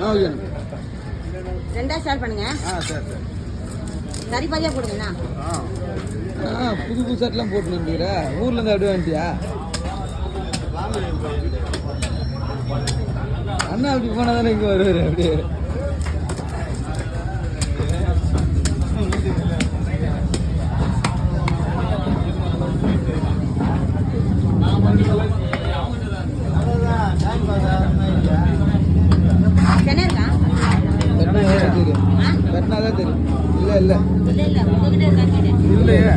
ஓகேண்ணா. ரெண்டா ஷேர் பண்ணுங்க. சரி. சரி பாதியா போடுங்கண்ணா. புது புது ஷர்ட்லாம் போட்டு வந்துக்கிற ஊர்ல இருந்து அப்படியே வந்துட்டியா? அண்ணா அப்படி போனா தானே இங்கே வருவார் அப்படியே. தெரியும் கட்டினாதான் தெரியும். இல்லை இல்லை இல்லை இல்லை உங்ககிட்ட இருக்கா கேட்டேன். இல்லையே.